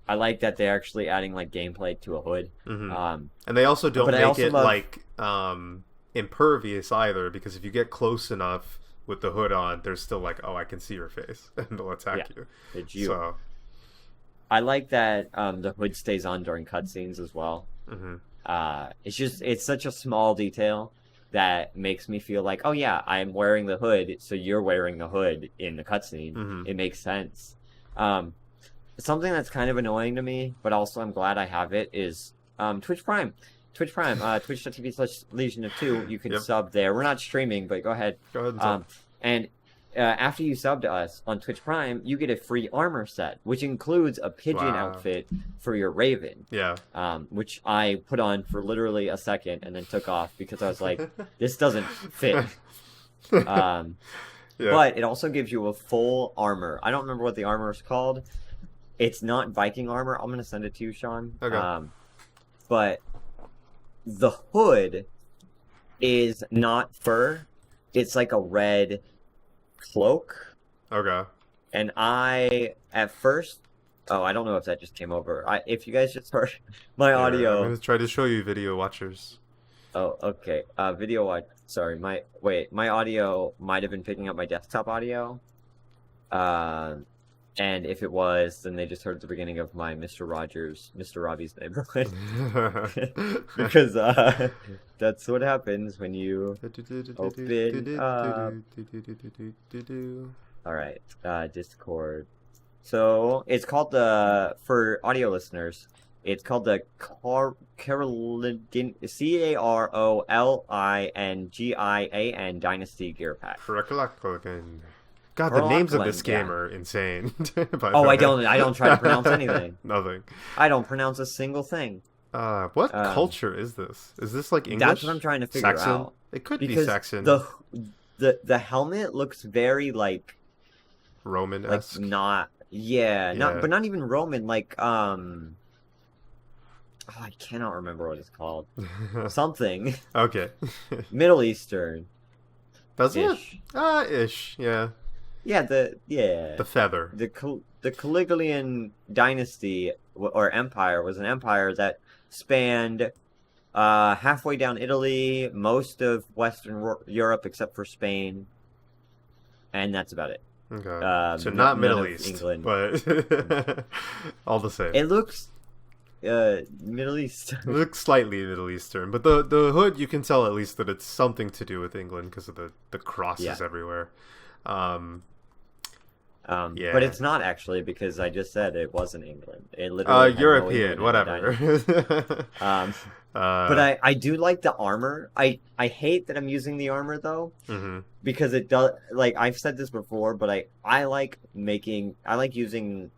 I like that they're actually adding like gameplay to a hood. And they also don't make it like impervious either, because if you get close enough with the hood on, they're still like, oh, I can see your face, and they'll attack you. So I like that the hood stays on during cutscenes as well. It's such a small detail that makes me feel like, oh yeah, I'm wearing the hood, so you're wearing the hood in the cutscene. It makes sense. Something that's kind of annoying to me, but also I'm glad I have it, is Twitch Prime. Twitch.tv/Legion of 2. You can sub there. We're not streaming, but go ahead. Go ahead and sub. And after you sub to us on Twitch Prime, you get a free armor set, which includes a pigeon outfit for your Raven. Yeah. Which I put on for literally a second and then took off because I was like, this doesn't fit. But it also gives you a full armor. I don't remember what the armor is called. It's not Viking armor. I'm going to send it to you, Sean. Okay. But the hood is not fur. It's like a red cloak. Okay. And I, at first... Oh, I don't know if that just came over. If you guys just heard my audio... I'm going to try to show you, video watchers. Oh, okay. Video watch... Sorry, my audio might have been picking up my desktop audio. And if it was, then they just heard the beginning of my Mr. Robbie's neighborhood. Because that's what happens when you open up. All right, Discord. So it's called for audio listeners, it's called the Carolingian Carolinagian Dynasty Gear Pack. God, the names of this game are insane. I don't try to pronounce anything. Nothing. I don't pronounce a single thing. What culture is this? Is this like English? That's what I'm trying to figure Saxon? out. It could be Saxon. The helmet looks very like Roman-esque. Like not even Roman. Like I cannot remember what it's called. Something. Okay. Middle Eastern. Does it? Ish. Yeah. Yeah. The feather. The Caligulayan dynasty or empire was an empire that spanned halfway down Italy, most of Western Europe except for Spain, and that's about it. Okay. So not Middle East, England, but all the same. It looks Middle Eastern. It looks slightly Middle Eastern, but the hood, you can tell at least that it's something to do with England because of the crosses everywhere. But it's not actually, because I just said it wasn't England. It literally European, whatever. But I do like the armor. I hate that I'm using the armor though, because it does, like I've said this before, but I like using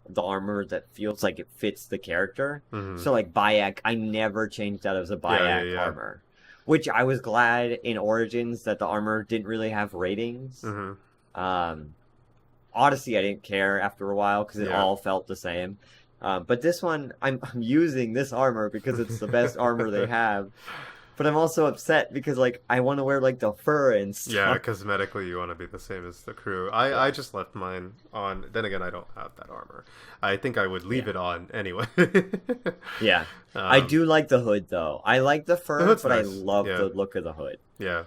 the armor that feels like it fits the character. So like Bayek, I never changed out as a Bayek armor, which I was glad in Origins that the armor didn't really have ratings. Odyssey, I didn't care after a while because it all felt the same. But this one, I'm using this armor because it's the best armor they have. But I'm also upset because like I want to wear like the fur and stuff. Yeah, cosmetically you want to be the same as the crew. I just left mine on. Then again, I don't have that armor. I think I would leave it on anyway. Yeah, I do like the hood though. I like the fur, but nice. I love the look of the hood. Yeah.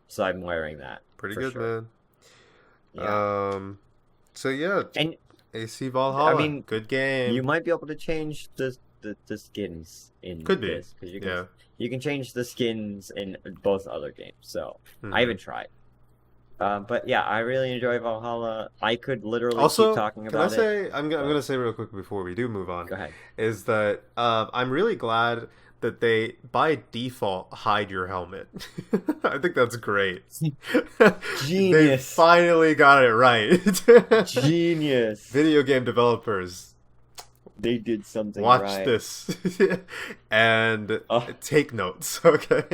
So I'm wearing that. Pretty good, man. Yeah. So yeah, and AC Valhalla. I mean, good game. You might be able to change the skins in this because you can change the skins in both other games. So I haven't tried. But yeah, I really enjoy Valhalla. I could literally keep talking about it. I'm gonna say real quick before we do move on. Go ahead. Is that I'm really glad that they by default hide your helmet. I think that's great. Genius. They finally got it right. Genius. Video game developers. They did something right. Watch this and take notes, okay?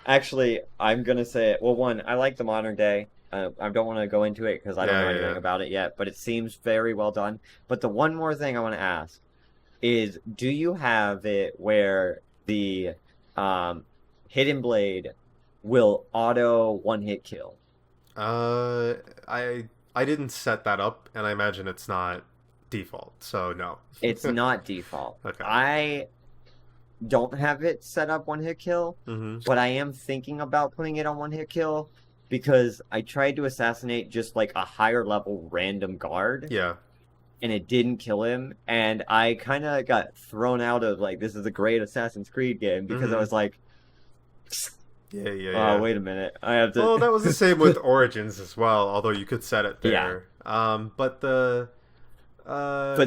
Actually, I'm going to say it. Well, one, I like the modern day. I don't want to go into it because I don't know anything about it yet, but it seems very well done. But the one more thing I want to ask is, do you have it where the hidden blade will auto one-hit kill? I didn't set that up, and I imagine it's not default, so no. It's not default. Okay. I don't have it set up one-hit kill, but I am thinking about putting it on one-hit kill because I tried to assassinate just like a higher-level random guard. Yeah. And it didn't kill him, and I kind of got thrown out of, like, this is a great Assassin's Creed game, because I was like, Yeah. Wait a minute, I have to... Well, that was the same with Origins as well, although you could set it there. Yeah. But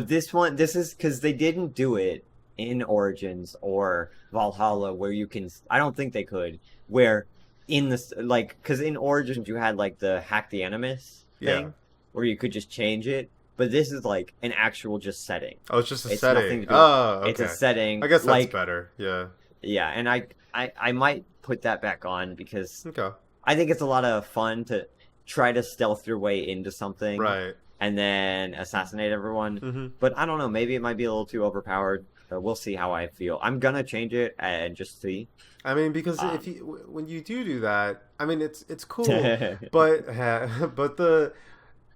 this is, because they didn't do it in Origins or Valhalla, where you can, I don't think they could, where in the, like, because in Origins you had, like, the Hack the Animus thing, where you could just change it. But this is like an actual just setting. Oh, it's just a setting. Okay. It's a setting. I guess that's better. Yeah. Yeah, and I might put that back on because I think it's a lot of fun to try to stealth your way into something, right, and then assassinate everyone. But I don't know. Maybe it might be a little too overpowered. We'll see how I feel. I'm gonna change it and just see. I mean, because when you do that, I mean, it's cool, but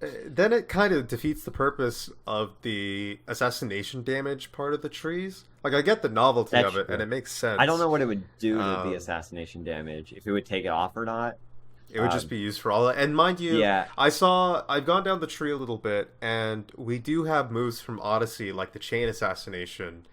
then it kind of defeats the purpose of the assassination damage part of the trees. Like, I get the novelty of it, and it makes sense. I don't know what it would do to the assassination damage, if it would take it off or not. It would just be used for all that. And mind you, I've gone down the tree a little bit, and we do have moves from Odyssey, like the chain assassination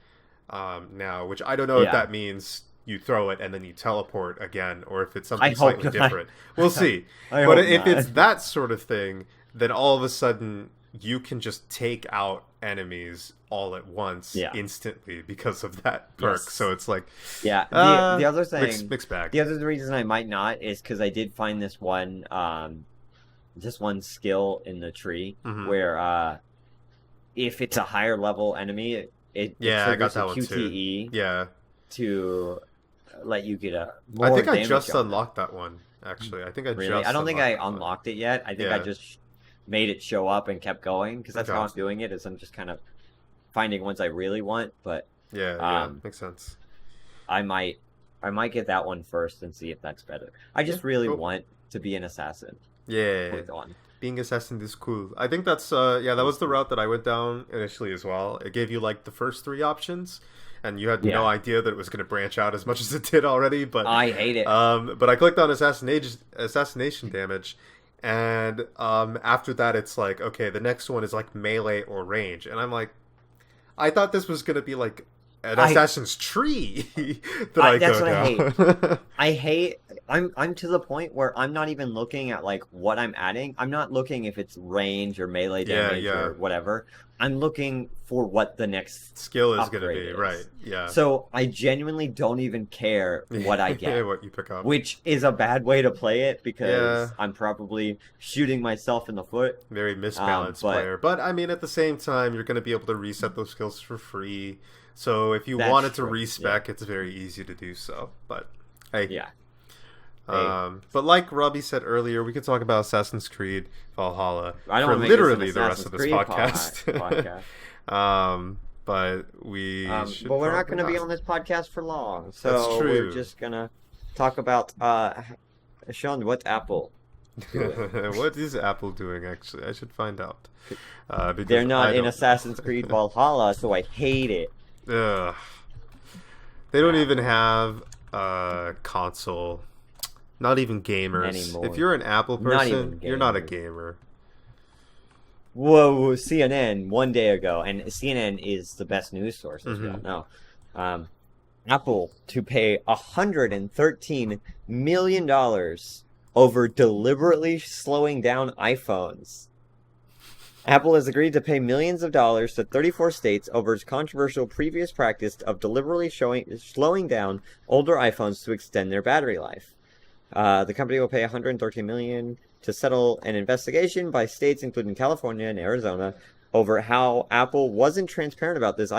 now, which I don't know if that means you throw it and then you teleport again, or if it's something slightly different. We'll see. But if it's that sort of thing, then all of a sudden you can just take out enemies all at once instantly because of that perk. So it's like the other thing, mixed bag. The other reason I might not is because I did find this one skill in the tree where if it's a higher level enemy, it I got that a one QTE too. To let you get a more I think I damage just on unlocked that one actually. I think I I don't think I unlocked it yet. I think I just made it show up and kept going because that's how I'm doing it. Is I'm just kind of finding ones I really want, but makes sense. I might get that one first and see if that's better. I just really want to be an assassin. Being assassin is cool. I think that's that was the route that I went down initially as well. It gave you like the first 3 options, and you had no idea that it was going to branch out as much as it did already. But I hate it. But I clicked on assassination damage. And after that, it's like, okay, the next one is like melee or range. And I'm like, I thought this was going to be like an assassin's tree. That's what I hate. I'm to the point where I'm not even looking at like what I'm adding. I'm not looking if it's range or melee damage or whatever. I'm looking for what the next skill is going to be, right? Yeah. So I genuinely don't even care what I get, what you pick up, which is a bad way to play it because I'm probably shooting myself in the foot. Very misbalanced player, but I mean, at the same time, you're going to be able to reset those skills for free. So if you wanted to respec, it's very easy to do so. But hey, but like Robbie said earlier, we could talk about Assassin's Creed Valhalla for literally the rest of this podcast. But we should but we're not going to be on this podcast for long, so we're just going to talk about Sean, what's Apple doing? What is Apple doing, actually? I should find out. They're not in Assassin's Creed Valhalla, so I hate it. Ugh. They don't even have a console. Not even gamers. Anymore. If you're an Apple person, you're not a gamer. Whoa, CNN one day ago, and CNN is the best news source, as we all know. Apple to pay $113 million over deliberately slowing down iPhones. Apple has agreed to pay millions of dollars to 34 states over its controversial previous practice of deliberately slowing down older iPhones to extend their battery life. The company will pay $113 million to settle an investigation by states, including California and Arizona, over how Apple wasn't transparent about its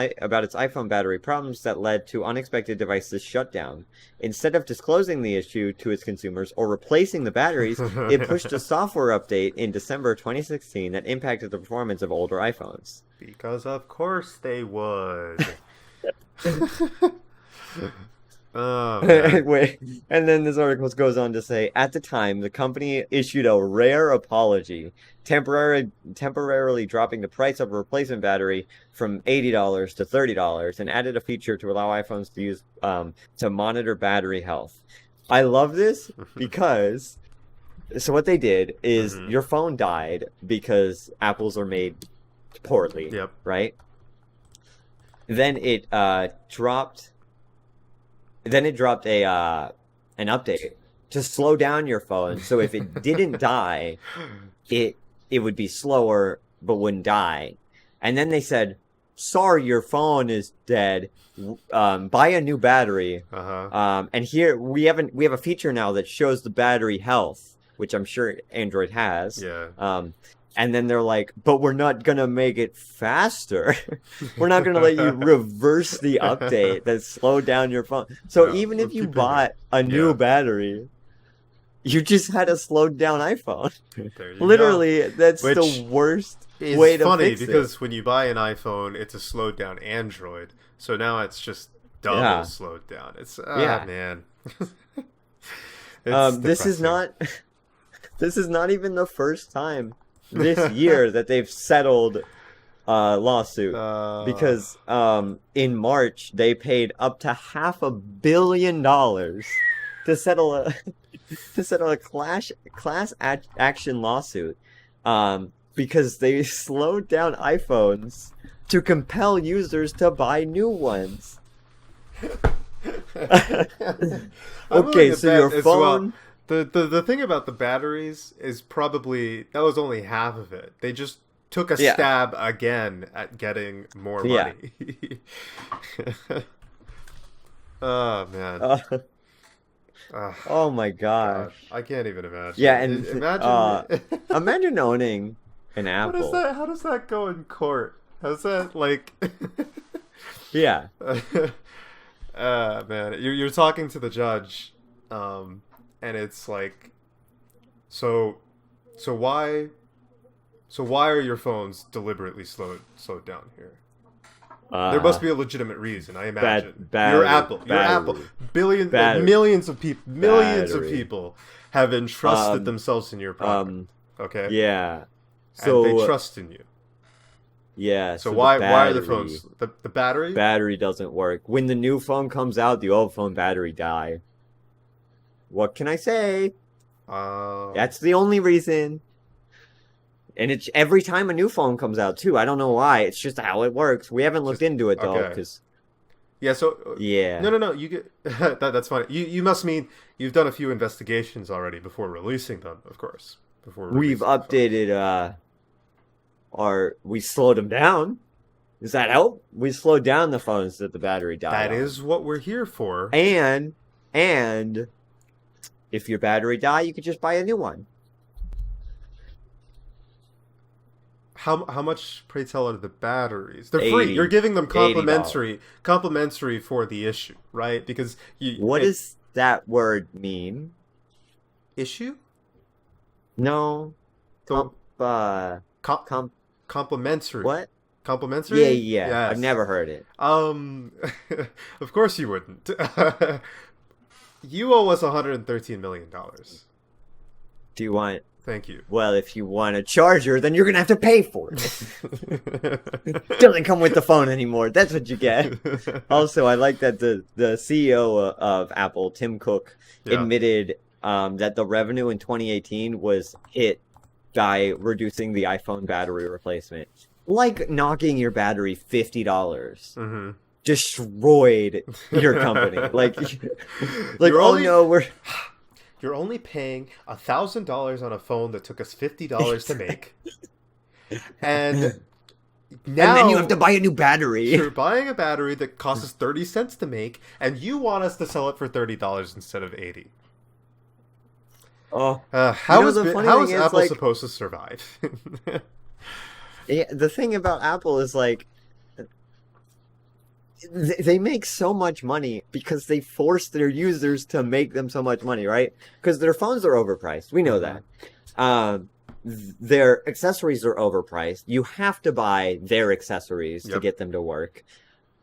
iPhone battery problems that led to unexpected devices shutdown. Instead of disclosing the issue to its consumers or replacing the batteries, it pushed a software update in December 2016 that impacted the performance of older iPhones. Because of course they would. Oh, wait, and then this article goes on to say, at the time, the company issued a rare apology, temporarily dropping the price of a replacement battery from $80 to $30, and added a feature to allow iPhones to use to monitor battery health. I love this because, so what they did is your phone died because Apples are made poorly, right? Then it dropped. Then it dropped an update to slow down your phone, so if it didn't die, it would be slower but wouldn't die. And then they said, "Sorry, your phone is dead. Buy a new battery." And here we have a feature now that shows the battery health, which I'm sure Android has. And then they're like, but we're not going to make it faster. We're not going to let you reverse the update that slowed down your phone. So even if you bought a new battery, you just had a slowed down iPhone. Literally, that's the worst way to fix it. It's funny because when you buy an iPhone, it's a slowed down Android. So now it's just double slowed down. It's, man. This is not even the first time this year that they've settled lawsuit because in March they paid up to $500 million to settle to settle a class action lawsuit because they slowed down iPhones to compel users to buy new ones. Okay, so your phone... Well. The thing about the batteries is probably that was only half of it. They just took a stab again at getting more money. Oh man. Oh my gosh. I can't even imagine. Yeah, and imagine owning an Apple. How does that go in court? How's that like? Yeah. Man, you're talking to the judge, and it's like, so why are your phones deliberately slowed down here? There must be a legitimate reason, I imagine. You're Apple. Millions of people have entrusted themselves in your product. Okay. Yeah. So and they trust in you. Yeah. So why are the phones the battery? Battery doesn't work. When the new phone comes out, the old phone battery die. What can I say? That's the only reason. And it's every time a new phone comes out too. I don't know why. It's just how it works. We haven't looked into it though, because yeah. So yeah. No. You get that's funny. You must mean you've done a few investigations already before releasing them, of course. We've updated we slowed them down. Does that help? We slowed down the phones that the battery died. That is what we're here for. And if your battery die, you could just buy a new one. How much, pray tell, are the batteries? They're free. You're giving them complimentary for the issue, right? Because what does that word mean? Issue? No. Complimentary. What? Complimentary? Yeah. Yes. I've never heard it. Of course you wouldn't. You owe us $113 million. Do you want... Thank you. Well, if you want a charger, then you're going to have to pay for it. It doesn't come with the phone anymore. That's what you get. Also, I like that the CEO of Apple, Tim Cook, admitted that the revenue in 2018 was hit by reducing the iPhone battery replacement. Like knocking your battery $50. Mm-hmm. Destroyed your company. You're only paying $1,000 on a phone that took us $50 to make, and then you have to buy a new battery. You're buying a battery that costs us 30 cents to make, and you want us to sell it for $30 instead of $80. Oh, how is Apple supposed to survive? Yeah, the thing about Apple is they make so much money because they force their users to make them so much money, right? Because their phones are overpriced. We know that. Their accessories are overpriced. You have to buy their accessories to get them to work.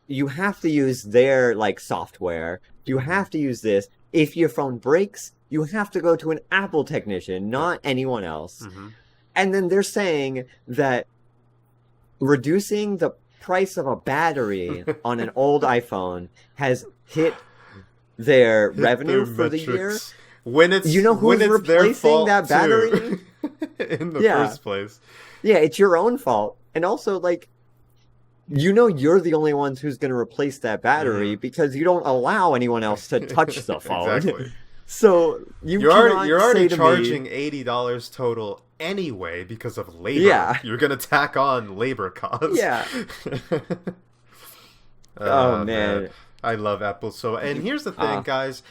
You have to use their software. You have to use this. If your phone breaks, you have to go to an Apple technician, not anyone else. Mm-hmm. And then they're saying that reducing the price of a battery on an old iPhone has hit their revenue for the year. When it's who's replacing that battery in the first place. Yeah, it's your own fault. And also you're the only ones who's going to replace that battery because you don't allow anyone else to touch the phone. Exactly. So you're already charging $80 total anyway because of labor. Yeah. You're going to tack on labor costs. Yeah. Oh, man. I love Apple so. And here's the thing, guys.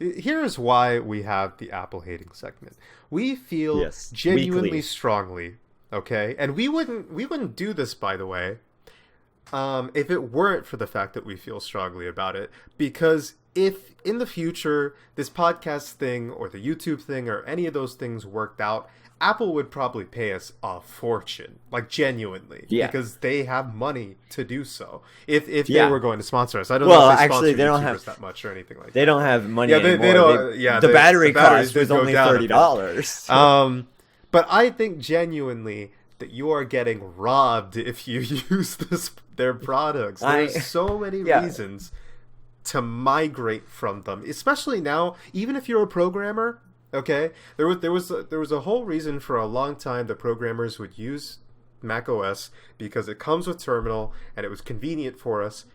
Here's why we have the Apple hating segment. We feel genuinely strongly, okay? And we wouldn't do this, by the way, if it weren't for the fact that we feel strongly about it, because if in the future this podcast thing or the YouTube thing or any of those things worked out, Apple would probably pay us a fortune, genuinely, because they have money to do so. If they were going to sponsor us, I don't know if they sponsor YouTubers that much or anything like that. They don't have money anymore. They don't. The battery cost was only $30. But I think genuinely that you are getting robbed if you use their products. There's so many reasons to migrate from them, especially now. Even if you're a programmer, Okay, there was a whole reason for a long time that programmers would use Mac OS because it comes with terminal and it was convenient for us.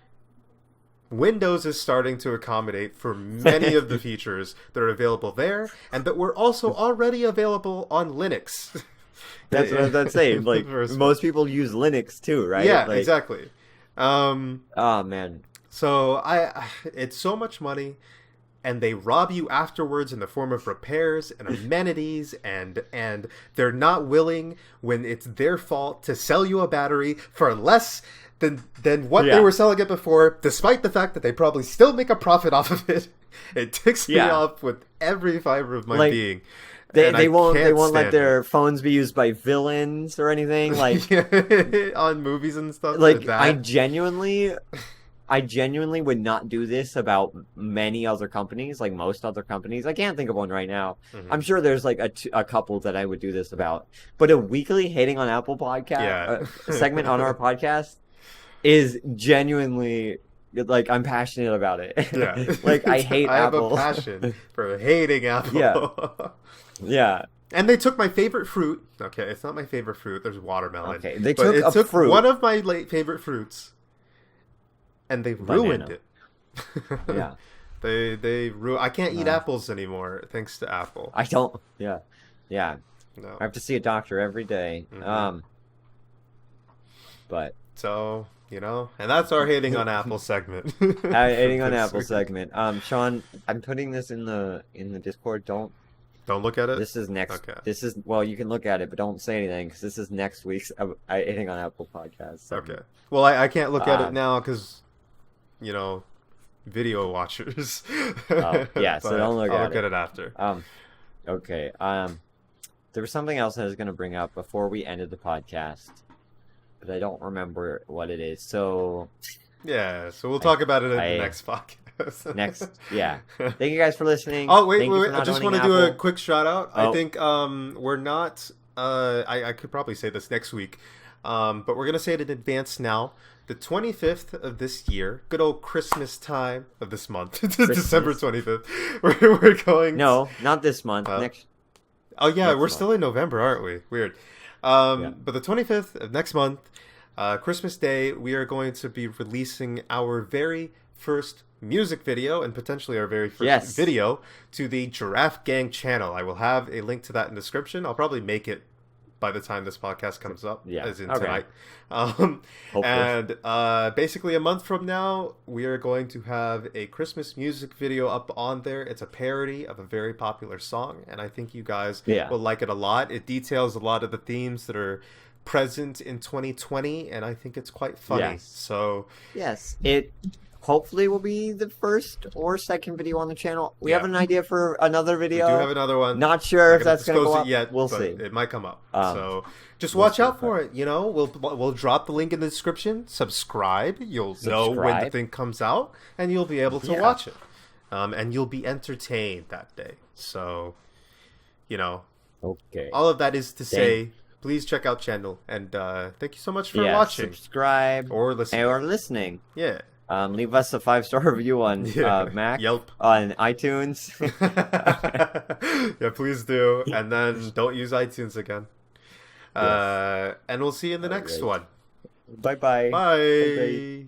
Windows is starting to accommodate for many of the features that are available there and that were also already available on Linux. That's what I'm saying. Like, most people use Linux too, right? Yeah, like, exactly. Oh man. So it's so much money, and they rob you afterwards in the form of repairs and amenities, and they're not willing, when it's their fault, to sell you a battery for less than what they were selling it before, despite the fact that they probably still make a profit off of it. It ticks me off with every fiber of my being. They won't let their phones be used by villains or anything, like on movies and stuff. Like that. I genuinely would not do this about many other companies, like most other companies. I can't think of one right now. Mm-hmm. I'm sure there's like a couple that I would do this about. But a weekly hating on Apple podcast segment on our podcast is genuinely, like, I'm passionate about it. Yeah. Like, I hate Apple. I have a passion for hating Apple. Yeah. Yeah. And they took my favorite fruit. Okay, it's not my favorite fruit. There's watermelon. Okay, they took fruit. One of my favorite fruits, and they ruined it. Yeah. I can't eat apples anymore, thanks to Apple. I don't. Yeah. Yeah. No. I have to see a doctor every day. Mm-hmm. But so, and that's our hating on Apple segment. Hating on Apple segment. Sean, I'm putting this in the Discord. Don't look at it? This is next. Okay. Well, you can look at it, but don't say anything, because this is next week's Hating on Apple podcast. So. Okay. Well, I can't look at it now because, video watchers. Yeah, so don't look at it. I'll look at it after. Okay. There was something else I was going to bring up before we ended the podcast, but I don't remember what it is. So... Yeah, so we'll talk about it in the next podcast. Yeah. Thank you guys for listening. Oh, wait. I just want to do a quick shout out. Oh. I think we're not, I could probably say this next week, but we're going to say it in advance now. The 25th of this year, good old Christmas time of this month, December 25th, we're going... No, not this month. Next. Oh, yeah, we're still in November, aren't we? Weird. But the 25th of next month, Christmas Day, we are going to be releasing our very first music video, and potentially our very first video, to the Giraffe Gang channel. I will have a link to that in the description. I'll probably make it by the time this podcast comes up, as in tonight. And basically a month from now, we are going to have a Christmas music video up on there. It's a parody of a very popular song, and I think you guys will like it a lot. It details a lot of the themes that are present in 2020, and I think it's quite funny. So it hopefully will be the first or second video on the channel. We have an idea for another video. We do have another one. Not sure if that's going to go up yet. We'll see. It might come up. So just watch out for it. We'll drop the link in the description. Subscribe. You'll know when the thing comes out, and you'll be able to watch it. And you'll be entertained that day. So, okay. All of that is to say, please check out channel, and thank you so much for watching. Subscribe or listening. Yeah. Leave us a 5-star review on Mac, Yelp, on iTunes. Yeah, please do, and then don't use iTunes again. And we'll see you in the next one. Bye-bye. Bye.